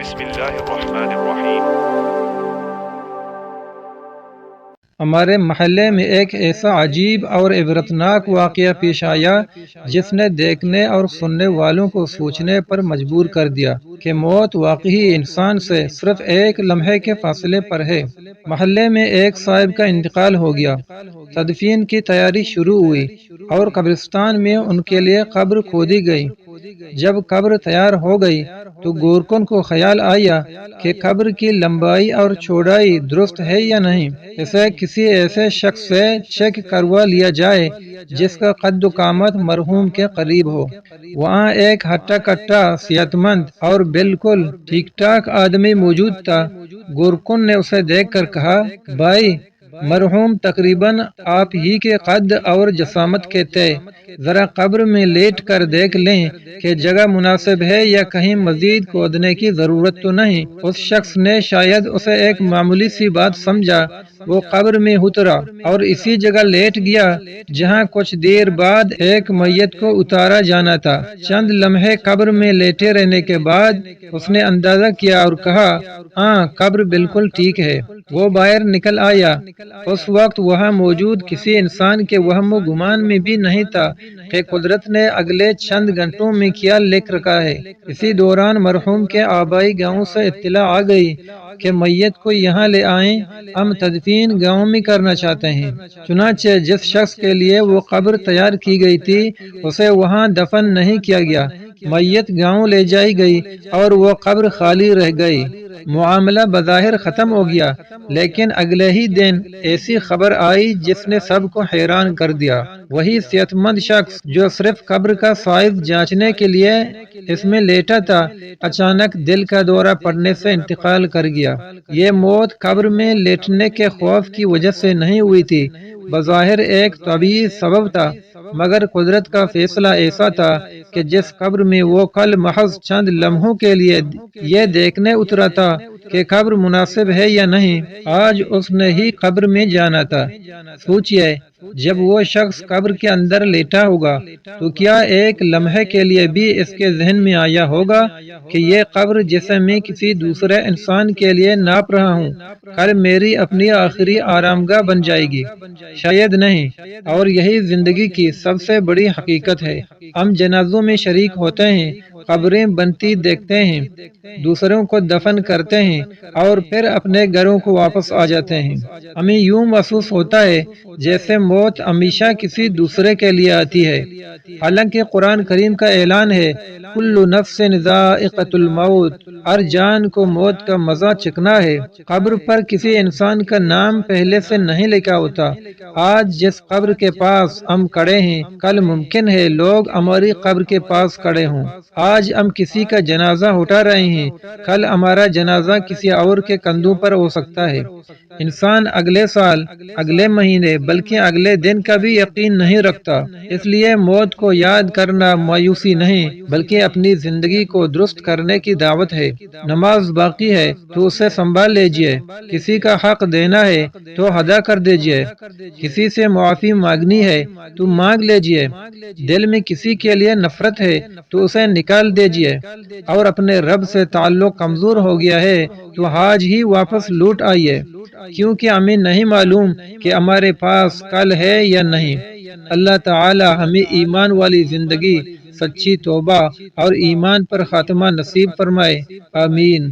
بسم اللہ الرحمن الرحیم۔ ہمارے محلے میں ایک ایسا عجیب اور عبرتناک واقعہ پیش آیا جس نے دیکھنے اور سننے والوں کو سوچنے پر مجبور کر دیا کہ موت واقعی انسان سے صرف ایک لمحے کے فاصلے پر ہے۔ محلے میں ایک صاحب کا انتقال ہو گیا، تدفین کی تیاری شروع ہوئی اور قبرستان میں ان کے لیے قبر کھودی گئی۔ جب قبر تیار ہو گئی تو گورکن کو خیال آیا کہ قبر کی لمبائی اور چوڑائی درست ہے یا نہیں، اسے کسی ایسے شخص سے چیک کروا لیا جائے جس کا قد و قامت مرحوم کے قریب ہو۔ وہاں ایک ہٹا کٹا صحت مند اور بالکل ٹھیک ٹھاک آدمی موجود تھا۔ گورکن نے اسے دیکھ کر کہا، بھائی، مرحوم تقریباً آپ ہی کے قد اور جسامت کے تھے، ذرا قبر میں لیٹ کر دیکھ لیں کہ جگہ مناسب ہے یا کہیں مزید کھودنے کی ضرورت تو نہیں۔ اس شخص نے شاید اسے ایک معمولی سی بات سمجھا، وہ قبر میں اترا اور اسی جگہ لیٹ گیا جہاں کچھ دیر بعد ایک میت کو اتارا جانا تھا۔ چند لمحے قبر میں لیٹے رہنے کے بعد اس نے اندازہ کیا اور کہا، ہاں، قبر بالکل ٹھیک ہے۔ وہ باہر نکل آیا۔ اس وقت وہاں موجود کسی انسان کے وہم و گمان میں بھی نہیں تھا کہ قدرت نے اگلے چند گھنٹوں میں کیا لکھ رکھا ہے۔ اسی دوران مرحوم کے آبائی گاؤں سے اطلاع آ گئی کہ میت کو یہاں لے آئیں، ہم تدفین گاؤں میں کرنا چاہتے ہیں۔ چنانچہ جس شخص کے لیے وہ قبر تیار کی گئی تھی اسے وہاں دفن نہیں کیا گیا، میت گاؤں لے جائی گئی اور وہ قبر خالی رہ گئی۔ معاملہ بظاہر ختم ہو گیا، لیکن اگلے ہی دن ایسی خبر آئی جس نے سب کو حیران کر دیا۔ وہی صحت مند شخص جو صرف قبر کا سائز جانچنے کے لیے اس میں لیٹا تھا، اچانک دل کا دورہ پڑنے سے انتقال کر گیا۔ یہ موت قبر میں لیٹنے کے خوف کی وجہ سے نہیں ہوئی تھی، بظاہر ایک طبیعی سبب تھا، مگر قدرت کا فیصلہ ایسا تھا کہ جس قبر میں وہ کل محض چند لمحوں کے لیے یہ دیکھنے اترا تھا کہ قبر مناسب ہے یا نہیں، آج اس نے ہی قبر میں جانا تھا۔ سوچئے، جب وہ شخص قبر کے اندر لیٹا ہوگا تو کیا ایک لمحے کے لیے بھی اس کے ذہن میں آیا ہوگا کہ یہ قبر جسے میں کسی دوسرے انسان کے لیے ناپ رہا ہوں، کل میری اپنی آخری آرامگاہ بن جائے گی؟ شاید نہیں، اور یہی زندگی کی سب سے بڑی حقیقت ہے۔ ہم جنازوں میں شریک ہوتے ہیں، قبریں بنتی دیکھتے ہیں، دوسروں کو دفن کرتے ہیں اور پھر اپنے گھروں کو واپس آ جاتے ہیں۔ ہمیں یوں محسوس ہوتا ہے جیسے موت ہمیشہ کسی دوسرے کے لیے آتی ہے، حالانکہ قرآن کریم کا اعلان ہے، کل نفس ذائقۃ الموت، ہر جان کو موت کا مزہ چکھنا ہے۔ قبر پر کسی انسان کا نام پہلے سے نہیں لکھا ہوتا۔ آج جس قبر کے پاس ہم کھڑے ہیں، کل ممکن ہے لوگ ہماری قبر کے پاس کھڑے ہوں۔ آج ہم کسی کا جنازہ اٹھا رہے ہیں، کل ہمارا جنازہ کسی اور کے کندھوں پر ہو سکتا ہے۔ انسان اگلے سال، اگلے مہینے، بلکہ اگلے دن کا بھی یقین نہیں رکھتا، اس لیے موت کو یاد کرنا مایوسی نہیں بلکہ اپنی زندگی کو درست کرنے کی دعوت ہے۔ نماز باقی ہے تو اسے سنبھال لیجئے، کسی کا حق دینا ہے تو ادا کر دیجئے، کسی سے معافی مانگنی ہے تو مانگ لیجئے، دل میں کسی کے لیے نفرت ہے تو اسے نکال دیجئے، اور اپنے رب سے تعلق کمزور ہو گیا ہے تو آج ہی واپس لوٹ آئیے، کیونکہ ہمیں نہیں معلوم کہ ہمارے پاس کل ہے یا نہیں۔ اللہ تعالی ہمیں ایمان والی زندگی، سچی توبہ اور ایمان پر خاتمہ نصیب فرمائے، آمین۔